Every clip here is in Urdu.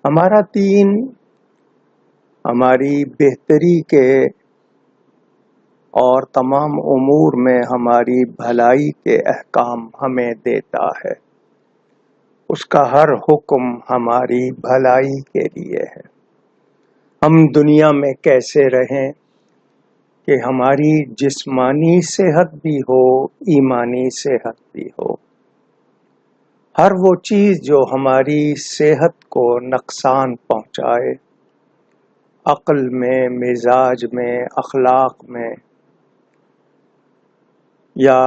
ہمارا دین ہماری بہتری کے اور تمام امور میں ہماری بھلائی کے احکام ہمیں دیتا ہے. اس کا ہر حکم ہماری بھلائی کے لیے ہے. ہم دنیا میں کیسے رہیں کہ ہماری جسمانی صحت بھی ہو، ایمانی صحت بھی ہو. ہر وہ چیز جو ہماری صحت کو نقصان پہنچائے، عقل میں، مزاج میں، اخلاق میں، یا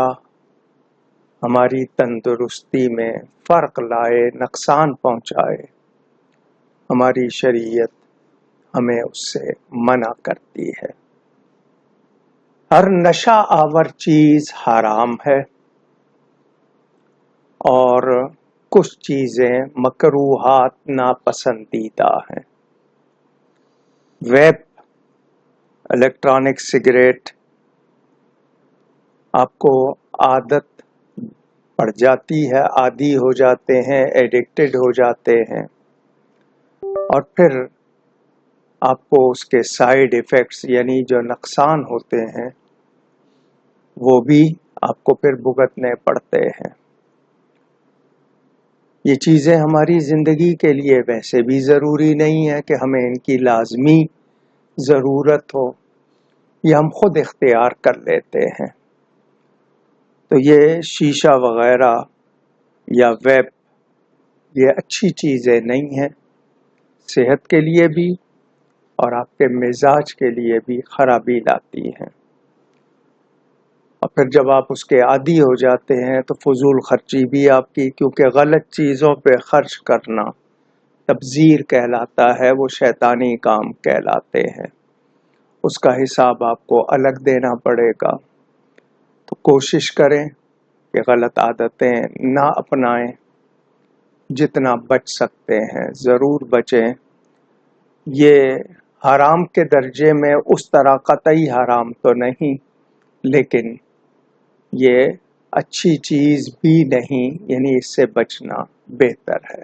ہماری تندرستی میں فرق لائے، نقصان پہنچائے، ہماری شریعت ہمیں اس سے منع کرتی ہے. ہر نشہ آور چیز حرام ہے اور کچھ چیزیں مکروہات ناپسندیدہ ہیں. ویپ، الیکٹرانک سگریٹ آپ کو عادت پڑ جاتی ہے، عادی ہو جاتے ہیں، ایڈکٹڈ ہو جاتے ہیں، اور پھر آپ کو اس کے سائیڈ ایفیکٹس یعنی جو نقصان ہوتے ہیں وہ بھی آپ کو پھر بھگتنے پڑتے ہیں. یہ چیزیں ہماری زندگی کے لیے ویسے بھی ضروری نہیں ہے کہ ہمیں ان کی لازمی ضرورت ہو، یہ ہم خود اختیار کر لیتے ہیں. تو یہ شیشہ وغیرہ یا ویپ یہ اچھی چیزیں نہیں ہیں، صحت کے لیے بھی اور آپ کے مزاج کے لیے بھی خرابی لاتی ہیں. اور پھر جب آپ اس کے عادی ہو جاتے ہیں تو فضول خرچی بھی آپ کی، کیونکہ غلط چیزوں پہ خرچ کرنا تبذیر کہلاتا ہے، وہ شیطانی کام کہلاتے ہیں. اس کا حساب آپ کو الگ دینا پڑے گا. تو کوشش کریں کہ غلط عادتیں نہ اپنائیں، جتنا بچ سکتے ہیں ضرور بچیں. یہ حرام کے درجے میں اس طرح قطعی حرام تو نہیں، لیکن یہ اچھی چیز بھی نہیں، یعنی اس سے بچنا بہتر ہے.